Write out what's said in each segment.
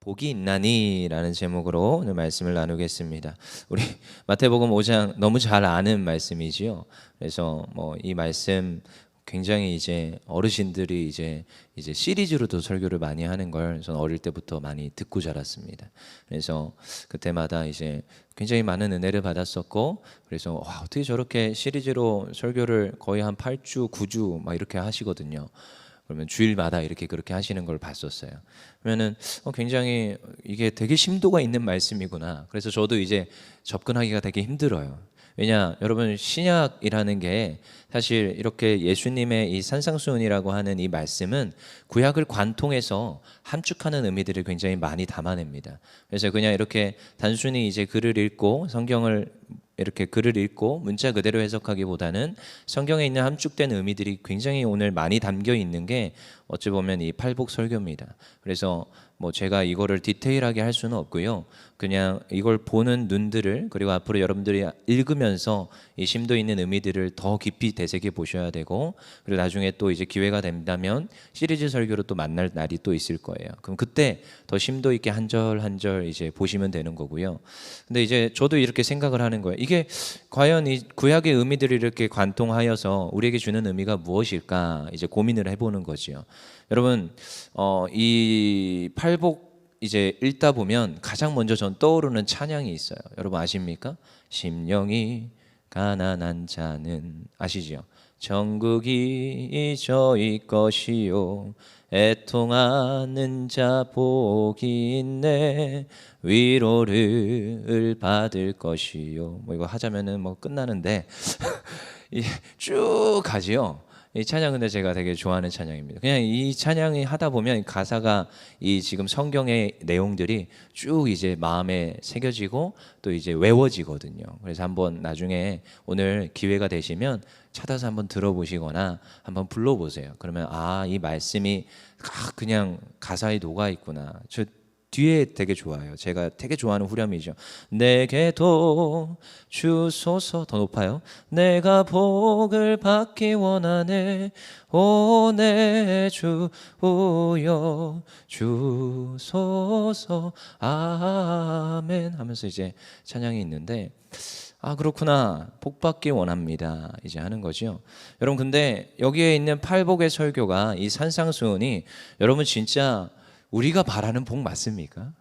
복이 있나니? 라는 제목으로 오늘 말씀을 나누겠습니다. 우리 마태복음 5장 너무 잘 아는 말씀이지요. 그래서 이 말씀 굉장히 이제 어르신들이 이제 시리즈로도 설교를 많이 하는 걸 저는 어릴 때부터 많이 듣고 자랐습니다. 그래서 그때마다 이제 굉장히 많은 은혜를 받았었고, 그래서 와, 어떻게 저렇게 시리즈로 설교를 거의 한 8주, 9주 막 이렇게 하시거든요. 그러면 주일마다 이렇게 그렇게 하시는 걸 봤었어요. 그러면은 굉장히 이게 되게 심도가 있는 말씀이구나. 그래서 저도 이제 접근하기가 되게 힘들어요. 왜냐, 여러분, 신약이라는 게 사실 이렇게 예수님의 이 산상수훈이라고 하는 이 말씀은 구약을 관통해서 함축하는 의미들을 굉장히 많이 담아냅니다. 그래서 그냥 이렇게 단순히 이제 글을 읽고 성경을 이렇게 글을 읽고 문자 그대로 해석하기보다는 성경에 있는 함축된 의미들이 굉장히 오늘 많이 담겨 있는 게 어찌 보면 이 팔복 설교입니다. 그래서 제가 이거를 디테일하게 할 수는 없고요. 그냥 이걸 보는 눈들을, 그리고 앞으로 여러분들이 읽으면서 이 심도 있는 의미들을 더 깊이 되새겨 보셔야 되고, 그리고 나중에 또 이제 기회가 된다면 시리즈 설교로 또 만날 날이 또 있을 거예요. 그럼 그때 더 심도 있게 한 절 한 절 이제 보시면 되는 거고요. 근데 이제 저도 이렇게 생각을 하는 거예요. 이게 과연 이 구약의 의미들을 이렇게 관통하여서 우리에게 주는 의미가 무엇일까 이제 고민을 해보는 거지요. 여러분, 이 팔복 이제 읽다 보면 가장 먼저 전 떠오르는 찬양이 있어요. 여러분 아십니까? 심령이 가난한 자는, 아시죠? 천국이 저희 것이요, 애통하는 자 복이 있네, 위로를 받을 것이요. 이거 하자면은 끝나는데 쭉 가지요. 이 찬양 근데 제가 되게 좋아하는 찬양입니다. 그냥 이 찬양이 하다 보면 가사가 이 지금 성경의 내용들이 쭉 이제 마음에 새겨지고 또 이제 외워지거든요. 그래서 한번 나중에 오늘 기회가 되시면 찾아서 한번 들어보시거나 한번 불러보세요. 그러면 이 말씀이 그냥 가사에 녹아 있구나. 저 뒤에 되게 좋아요. 제가 되게 좋아하는 후렴이죠. 내게도 주소서, 더 높아요. 내가 복을 받기 원하네, 오 내 주여 주소서 아멘 하면서 이제 찬양이 있는데, 그렇구나, 복 받기 원합니다 이제 하는 거죠. 여러분, 근데 여기에 있는 팔복의 설교가, 이 산상수훈이 여러분 진짜 우리가 바라는 복 맞습니까?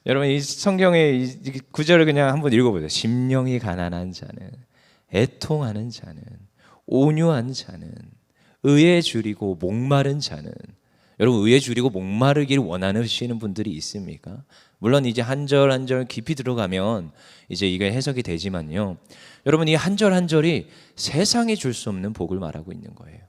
여러분, 이 성경의 이 구절을 그냥 한번 읽어보세요. 심령이 가난한 자는, 애통하는 자는, 온유한 자는, 의에 줄이고 목마른 자는. 여러분, 의에 줄이고 목마르기를 원하시는 분들이 있습니까? 물론 이제 한 절 한 절 깊이 들어가면 이제 이게 해석이 되지만요. 여러분, 이 한 절 한 절이 세상이 줄 수 없는 복을 말하고 있는 거예요.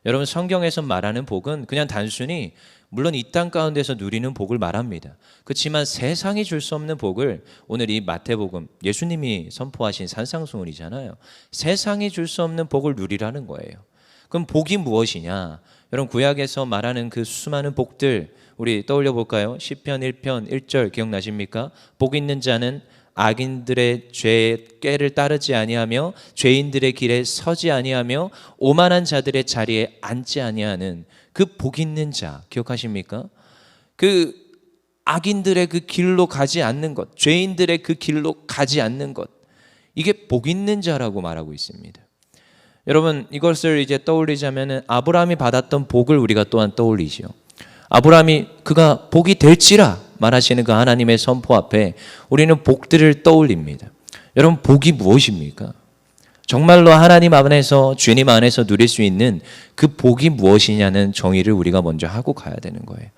여러분, 성경에서 말하는 복은 그냥 단순히, 물론 이 땅 가운데서 누리는 복을 말합니다. 그렇지만 세상이 줄 수 없는 복을, 오늘 이 마태복음, 예수님이 선포하신 산상수훈이잖아요. 세상이 줄 수 없는 복을 누리라는 거예요. 그럼 복이 무엇이냐? 여러분, 구약에서 말하는 그 수많은 복들 우리 떠올려 볼까요? 시편 1편 1절 기억나십니까? 복 있는 자는 악인들의 죄의 꾀를 따르지 아니하며 죄인들의 길에 서지 아니하며 오만한 자들의 자리에 앉지 아니하는 그 복 있는 자, 기억하십니까? 그 악인들의 그 길로 가지 않는 것, 죄인들의 그 길로 가지 않는 것, 이게 복 있는 자라고 말하고 있습니다. 여러분, 이것을 이제 떠올리자면 아브라함이 받았던 복을 우리가 또한 떠올리죠. 아브라함이 그가 복이 될지라 말하시는 그 하나님의 선포 앞에 우리는 복들을 떠올립니다. 여러분, 복이 무엇입니까? 정말로 하나님 안에서, 주님 안에서 누릴 수 있는 그 복이 무엇이냐는 정의를 우리가 먼저 하고 가야 되는 거예요.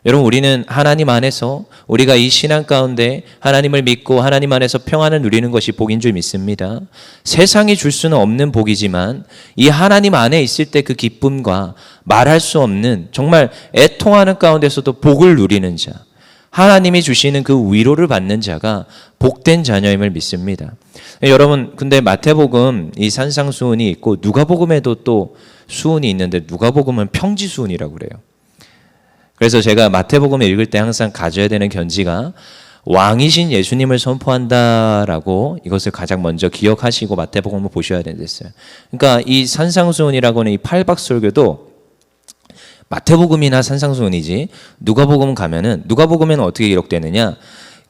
여러분, 우리는 하나님 안에서, 우리가 이 신앙 가운데 하나님을 믿고 하나님 안에서 평안을 누리는 것이 복인 줄 믿습니다. 세상이 줄 수는 없는 복이지만 이 하나님 안에 있을 때 그 기쁨과 말할 수 없는, 정말 애통하는 가운데서도 복을 누리는 자, 하나님이 주시는 그 위로를 받는 자가 복된 자녀임을 믿습니다. 여러분, 근데 마태복음 이 산상수훈이 있고 누가복음에도 또 수훈이 있는데 누가복음은 평지수훈이라고 그래요. 그래서 제가 마태복음을 읽을 때 항상 가져야 되는 견지가, 왕이신 예수님을 선포한다라고 이것을 가장 먼저 기억하시고 마태복음을 보셔야 되겠어요. 그러니까 이 산상수훈이라고 하는 이 팔박설교도 마태복음이나 산상수훈이지 누가복음 가면은 누가복음에는 어떻게 기록되느냐?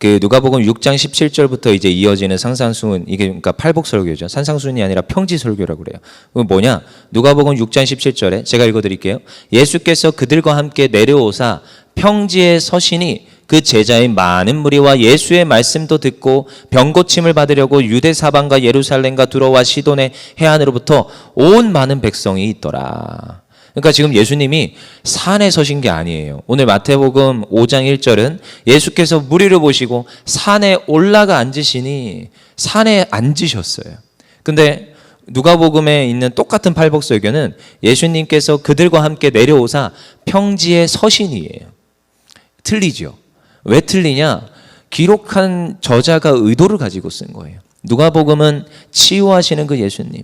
그 누가복음 6장 17절부터 이제 이어지는 산상수훈, 이게 그러니까 팔복설교죠. 산상수훈이 아니라 평지설교라고 그래요. 그건 뭐냐? 누가복음 6장 17절에 제가 읽어드릴게요. 예수께서 그들과 함께 내려오사 평지에 서시니 그 제자의 많은 무리와 예수의 말씀도 듣고 병 고침을 받으려고 유대 사방과 예루살렘과 두로와 시돈의 해안으로부터 온 많은 백성이 있더라. 그러니까 지금 예수님이 산에 서신 게 아니에요. 오늘 마태복음 5장 1절은 예수께서 무리를 보시고 산에 올라가 앉으시니 산에 앉으셨어요. 근데 누가복음에 있는 똑같은 팔복설교는 예수님께서 그들과 함께 내려오사 평지에 서신이에요. 틀리죠. 왜 틀리냐? 기록한 저자가 의도를 가지고 쓴 거예요. 누가복음은 치유하시는 그 예수님.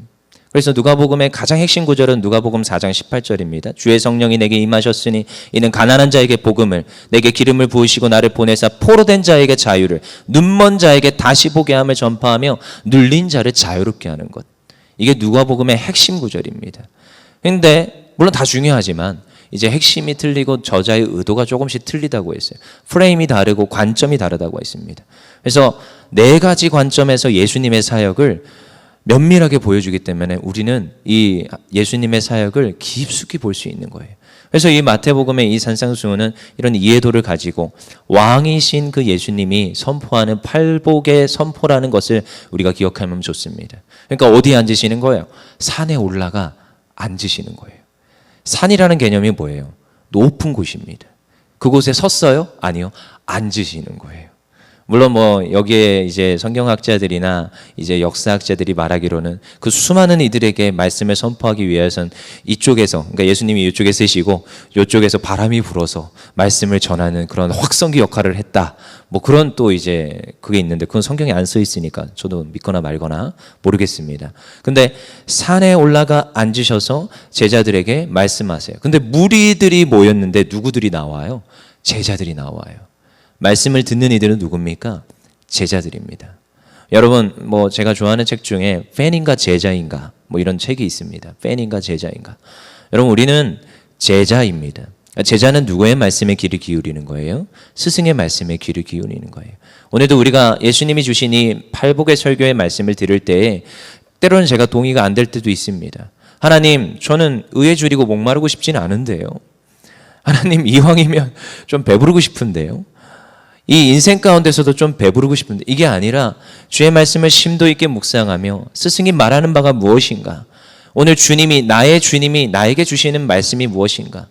그래서 누가복음의 가장 핵심 구절은 누가복음 4장 18절입니다. 주의 성령이 내게 임하셨으니 이는 가난한 자에게 복음을, 내게 기름을 부으시고 나를 보내사 포로된 자에게 자유를, 눈먼 자에게 다시 보게 함을 전파하며 눌린 자를 자유롭게 하는 것. 이게 누가복음의 핵심 구절입니다. 그런데 물론 다 중요하지만 이제 핵심이 틀리고 저자의 의도가 조금씩 틀리다고 했어요. 프레임이 다르고 관점이 다르다고 했습니다. 그래서 네 가지 관점에서 예수님의 사역을 면밀하게 보여주기 때문에 우리는 이 예수님의 사역을 깊숙이 볼 수 있는 거예요. 그래서 이 마태복음의 이 산상수훈은 이런 이해도를 가지고 왕이신 그 예수님이 선포하는 팔복의 선포라는 것을 우리가 기억하면 좋습니다. 그러니까 어디에 앉으시는 거예요? 산에 올라가 앉으시는 거예요. 산이라는 개념이 뭐예요? 높은 곳입니다. 그곳에 섰어요? 아니요. 앉으시는 거예요. 물론 뭐 여기에 이제 성경학자들이나 이제 역사학자들이 말하기로는 그 수많은 이들에게 말씀을 선포하기 위해서는 이쪽에서, 그러니까 예수님이 이쪽에 쓰시고 이쪽에서 바람이 불어서 말씀을 전하는 그런 확성기 역할을 했다. 뭐 그런 또 이제 그게 있는데 그건 성경에 안 써 있으니까 저도 믿거나 말거나 모르겠습니다. 근데 산에 올라가 앉으셔서 제자들에게 말씀하세요. 근데 무리들이 모였는데 누구들이 나와요? 제자들이 나와요. 말씀을 듣는 이들은 누굽니까? 제자들입니다. 여러분, 뭐 제가 좋아하는 책 중에 팬인가 제자인가 뭐 이런 책이 있습니다. 팬인가 제자인가. 여러분, 우리는 제자입니다. 제자는 누구의 말씀에 귀를 기울이는 거예요? 스승의 말씀에 귀를 기울이는 거예요. 오늘도 우리가 예수님이 주신 이 팔복의 설교의 말씀을 들을 때에 때로는 제가 동의가 안 될 때도 있습니다. 하나님, 저는 의에 줄이고 목마르고 싶지는 않은데요. 하나님, 이왕이면 좀 배부르고 싶은데요. 이 인생 가운데서도 좀 배부르고 싶은데 이게 아니라 주의 말씀을 심도 있게 묵상하며 스승이 말하는 바가 무엇인가? 오늘 나의 주님이 나에게 주시는 말씀이 무엇인가?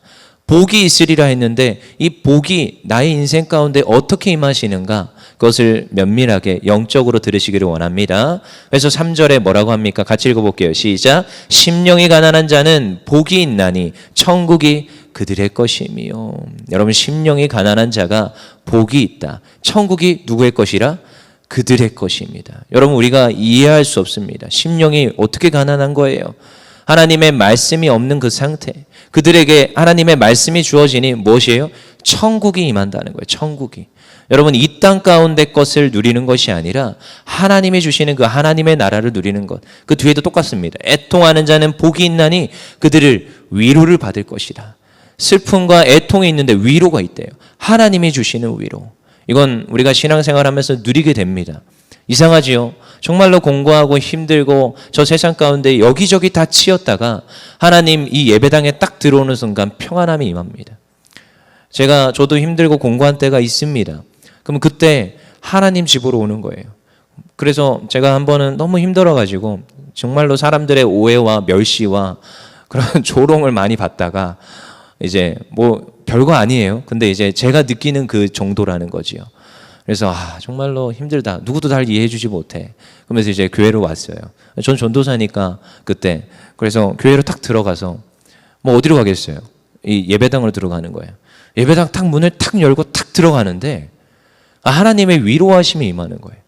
복이 있으리라 했는데 이 복이 나의 인생 가운데 어떻게 임하시는가? 그것을 면밀하게 영적으로 들으시기를 원합니다. 그래서 3절에 뭐라고 합니까? 같이 읽어볼게요. 시작. 심령이 가난한 자는 복이 있나니 천국이 그들의 것이며. 여러분, 심령이 가난한 자가 복이 있다. 천국이 누구의 것이라? 그들의 것입니다. 여러분, 우리가 이해할 수 없습니다. 심령이 어떻게 가난한 거예요? 하나님의 말씀이 없는 그 상태. 그들에게 하나님의 말씀이 주어지니 무엇이에요? 천국이 임한다는 거예요. 천국이. 여러분, 이 땅 가운데 것을 누리는 것이 아니라 하나님이 주시는 그 하나님의 나라를 누리는 것. 그 뒤에도 똑같습니다. 애통하는 자는 복이 있나니 그들을 위로를 받을 것이라. 슬픔과 애통이 있는데 위로가 있대요. 하나님이 주시는 위로. 이건 우리가 신앙생활하면서 누리게 됩니다. 이상하지요? 정말로 공부하고 힘들고 저 세상 가운데 여기저기 다 치였다가 하나님 이 예배당에 딱 들어오는 순간 평안함이 임합니다. 저도 힘들고 공부한 때가 있습니다. 그럼 그때 하나님 집으로 오는 거예요. 그래서 제가 한 번은 너무 힘들어가지고 정말로 사람들의 오해와 멸시와 그런 조롱을 많이 받다가 이제 뭐 별거 아니에요. 근데 이제 제가 느끼는 그 정도라는 거지요. 그래서 정말로 힘들다. 누구도 날 이해해 주지 못해. 그러면서 이제 교회로 왔어요. 전 전도사니까 그때. 그래서 교회로 탁 들어가서 뭐 어디로 가겠어요? 이 예배당으로 들어가는 거예요. 예배당 탁 문을 탁 열고 탁 들어가는데 하나님의 위로하심이 임하는 거예요.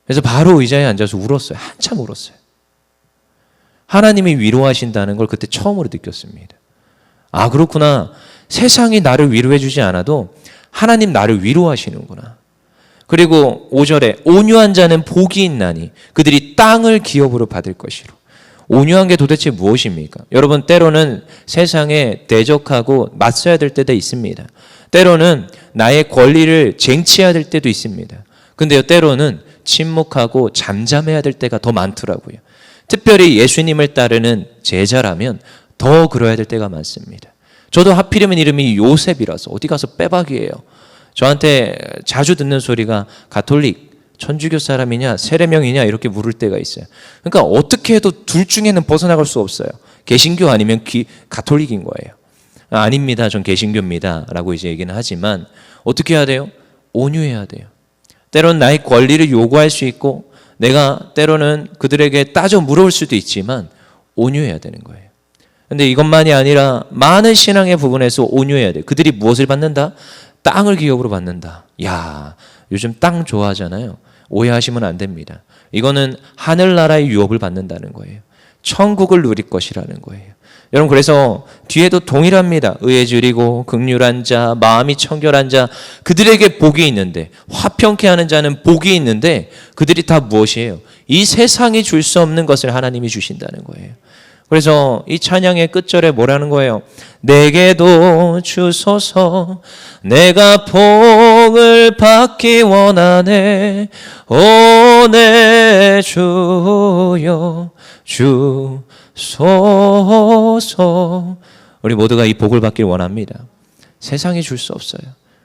그래서 바로 의자에 앉아서 울었어요. 한참 울었어요. 하나님이 위로하신다는 걸 그때 처음으로 느꼈습니다. 그렇구나. 세상이 나를 위로해 주지 않아도 하나님 나를 위로하시는구나. 그리고 5절에 온유한 자는 복이 있나니 그들이 땅을 기업으로 받을 것이로. 온유한 게 도대체 무엇입니까? 여러분, 때로는 세상에 대적하고 맞서야 될 때도 있습니다. 때로는 나의 권리를 쟁취해야 될 때도 있습니다. 근데요, 때로는 침묵하고 잠잠해야 될 때가 더 많더라고요. 특별히 예수님을 따르는 제자라면 더 그러야 될 때가 많습니다. 저도 하필이면 이름이 요셉이라서 어디 가서 빼박이에요. 저한테 자주 듣는 소리가 가톨릭, 천주교 사람이냐 세례명이냐 이렇게 물을 때가 있어요. 그러니까 어떻게 해도 둘 중에는 벗어나갈 수 없어요. 개신교 아니면 가톨릭인 거예요. 아닙니다, 전 개신교입니다 라고 이제 얘기는 하지만 어떻게 해야 돼요? 온유해야 돼요. 때로는 나의 권리를 요구할 수 있고 내가 때로는 그들에게 따져 물어볼 수도 있지만 온유해야 되는 거예요. 근데 이것만이 아니라 많은 신앙의 부분에서 온유해야 돼요. 그들이 무엇을 받는다? 땅을 기업으로 받는다. 야, 요즘 땅 좋아하잖아요. 오해하시면 안 됩니다. 이거는 하늘나라의 유업을 받는다는 거예요. 천국을 누릴 것이라는 거예요. 여러분, 그래서 뒤에도 동일합니다. 의에 줄이고 긍휼한 자, 마음이 청결한 자, 그들에게 복이 있는데, 화평케 하는 자는 복이 있는데 그들이 다 무엇이에요? 이 세상이 줄 수 없는 것을 하나님이 주신다는 거예요. 그래서 이 찬양의 끝절에 뭐라는 거예요? 내게도 주소서, 내가 복을 받기 원하네. 오 내 주여 주소서. 우리 모두가 이 복을 받길 원합니다. 세상이 줄 수 없어요.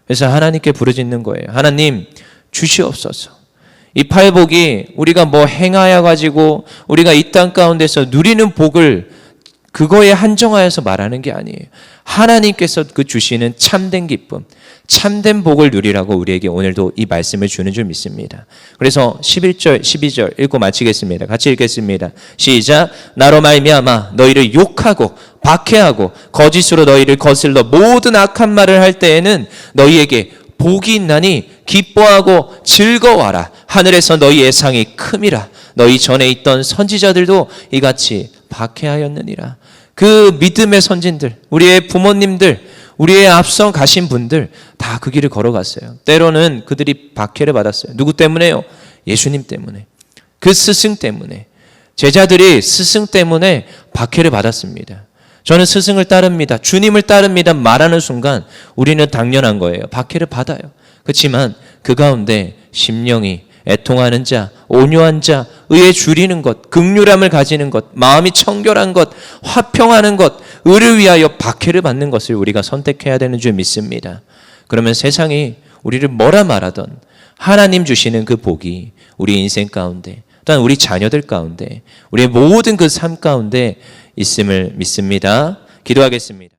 그래서 하나님께 부르짖는 거예요. 하나님 주시옵소서. 이 팔복이 우리가 뭐 행하여 가지고 우리가 이 땅 가운데서 누리는 복을 그거에 한정하여서 말하는 게 아니에요. 하나님께서 그 주시는 참된 기쁨, 참된 복을 누리라고 우리에게 오늘도 이 말씀을 주는 줄 믿습니다. 그래서 11절, 12절 읽고 마치겠습니다. 같이 읽겠습니다. 시작. 나로 말미암아 너희를 욕하고 박해하고 거짓으로 너희를 거슬러 모든 악한 말을 할 때에는 너희에게 복이 있나니 기뻐하고 즐거워하라. 하늘에서 너희의 상이 큼이라. 너희 전에 있던 선지자들도 이같이 박해하였느니라. 그 믿음의 선진들, 우리의 부모님들, 우리의 앞서 가신 분들 다 그 길을 걸어갔어요. 때로는 그들이 박해를 받았어요. 누구 때문에요? 예수님 때문에. 그 스승 때문에. 제자들이 스승 때문에 박해를 받았습니다. 저는 스승을 따릅니다, 주님을 따릅니다 말하는 순간 우리는 당연한 거예요. 박해를 받아요. 그렇지만 그 가운데 심령이 애통하는 자, 온유한 자, 의에 줄이는 것, 긍휼함을 가지는 것, 마음이 청결한 것, 화평하는 것, 의를 위하여 박해를 받는 것을 우리가 선택해야 되는 줄 믿습니다. 그러면 세상이 우리를 뭐라 말하던 하나님 주시는 그 복이 우리 인생 가운데, 또한 우리 자녀들 가운데, 우리의 모든 그 삶 가운데 있음을 믿습니다. 기도하겠습니다.